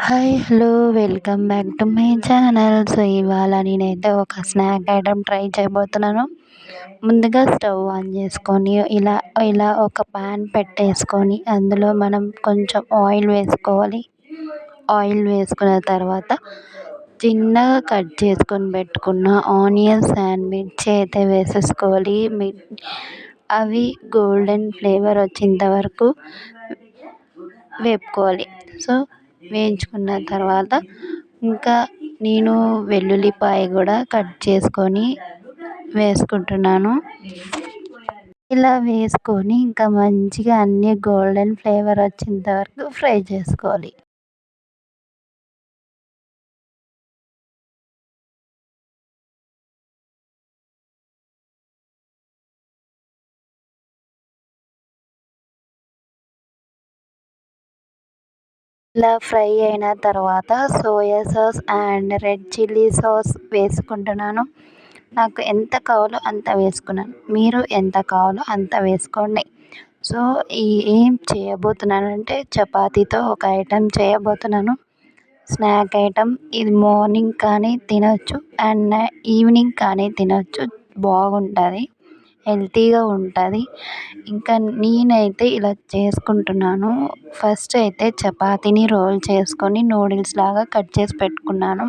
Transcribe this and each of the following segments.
Hi hello welcome back to my channel. So ఇవాళ నేనైతే ఒక స్నాక్ ఐటెం ట్రై చేయబోతున్నాను. ముందుగా స్టవ్ ఆన్ చేసుకొని ఇలా ఒక ప్యాన్ పెట్టేసుకొని అందులో మనం కొంచెం ఆయిల్ వేసుకోవాలి. ఆయిల్ వేసుకున్న తర్వాత చిన్నగా కట్ చేసుకొని పెట్టుకున్న ఆనియన్స్ అండ్ మిర్చి అయితే వేసేసుకోవాలి. అవి గోల్డెన్ ఫ్లేవర్ వచ్చేంత వరకు వేపుకోవాలి. సో వేయించుకున్న తర్వాత ఇంకా నేను వెల్లుల్లిపాయ కూడా కట్ చేసుకొని వేసుకుంటున్నాను. ఇలా వేసుకొని ఇంకా మంచిగా అన్నీ గోల్డెన్ ఫ్లేవర్ వచ్చేంత వరకు ఫ్రై చేసుకోవాలి. ఇలా ఫ్రై అయిన తర్వాత soya sauce and red chilli sauce వేసుకుంటున్నాను. నాకు ఎంత కావాలో అంత వేసుకున్నాను. మీరు ఎంత కావాలో అంత వేసుకోండి. సో ఏం చేయబోతున్నానంటే చపాతీతో ఒక ఐటెం చేయబోతున్నాను. స్నాక్ ఐటెం ఇది మార్నింగ్ కానీ తినొచ్చు అండ్ ఈవినింగ్ కానీ తినొచ్చు. బాగుంటుంది, హెల్తీగా ఉంటుంది. ఇంకా నేనైతే ఇలా చేసుకుంటున్నాను. ఫస్ట్ అయితే చపాతీని రోల్ చేసుకొని నూడిల్స్ లాగా కట్ చేసి పెట్టుకున్నాను.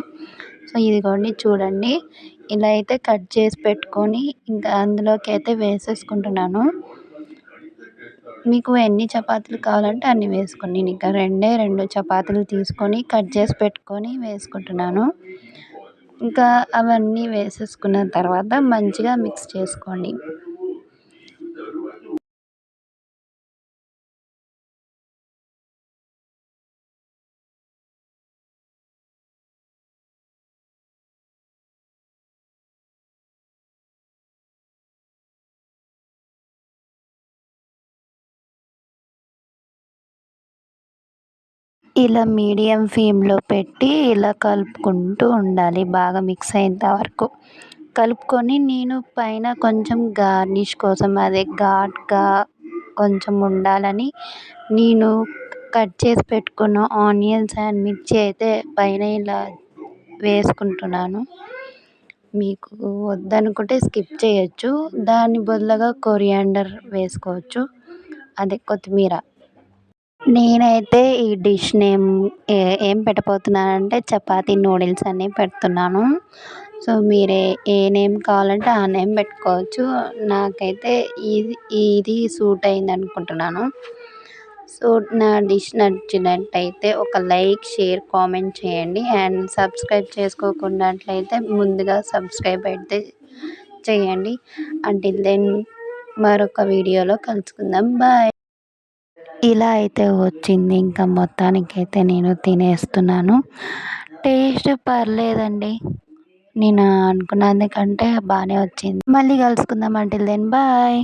సో ఇదిగోండి చూడండి, ఇలా అయితే కట్ చేసి పెట్టుకొని ఇంకా అందులోకి అయితే వేసేసుకుంటున్నాను. మీకు ఎన్ని చపాతీలు కావాలంటే అన్ని వేసుకోండి. నేను ఇంకా రెండు చపాతీలు తీసుకొని కట్ చేసి పెట్టుకొని వేసుకుంటున్నాను. ఇంకా అవన్నీ వేసేసుకున్న తర్వాత మంచిగా మిక్స్ చేసుకోండి. ఇలా మీడియం ఫ్లేమ్లో పెట్టి ఇలా కలుపుకుంటూ ఉండాలి. బాగా మిక్స్ అయ్యేంత వరకు కలుపుకొని నేను పైన కొంచెం గార్నిష్ కోసం అదే ఘాటుగా కొంచెం ఉండాలని నేను కట్ చేసి పెట్టుకున్న ఆనియన్స్ అండ్ మిర్చి అయితే పైన ఇలా వేసుకుంటున్నాను. మీకు వద్దనుకుంటే స్కిప్ చేయొచ్చు. దాని బదులుగా కొరియాండర్ వేసుకోవచ్చు, అదే కొత్తిమీర. నేనైతే ఈ డిష్ నేమ్ ఏం పెట్టబోతున్నానంటే చపాతీ నూడిల్స్ అని పెడుతున్నాను. సో మీరే ఏ నేమ్ కావాలంటే ఆ నేమ్ పెట్టుకోవచ్చు. నాకైతే ఇది సూట్ అయింది అనుకుంటున్నాను. సో నా డిష్ నచ్చినట్టయితే ఒక లైక్, షేర్, కామెంట్ చేయండి. అండ్ సబ్స్క్రైబ్ చేసుకోకున్నట్లయితే ముందుగా సబ్స్క్రైబ్ అయితే చేయండి. అంటిల్ దెన్ మరొక వీడియోలో కలుసుకుందాం. బాయ్. ఇలా అయితే వచ్చింది. ఇంకా మొత్తానికైతే నేను తినేస్తున్నాను. టేస్ట్ పర్లేదండి, నేను అనుకున్న దానికంటే బాగానే వచ్చింది. మళ్ళీ కలుసుకుందాం. Until then bye.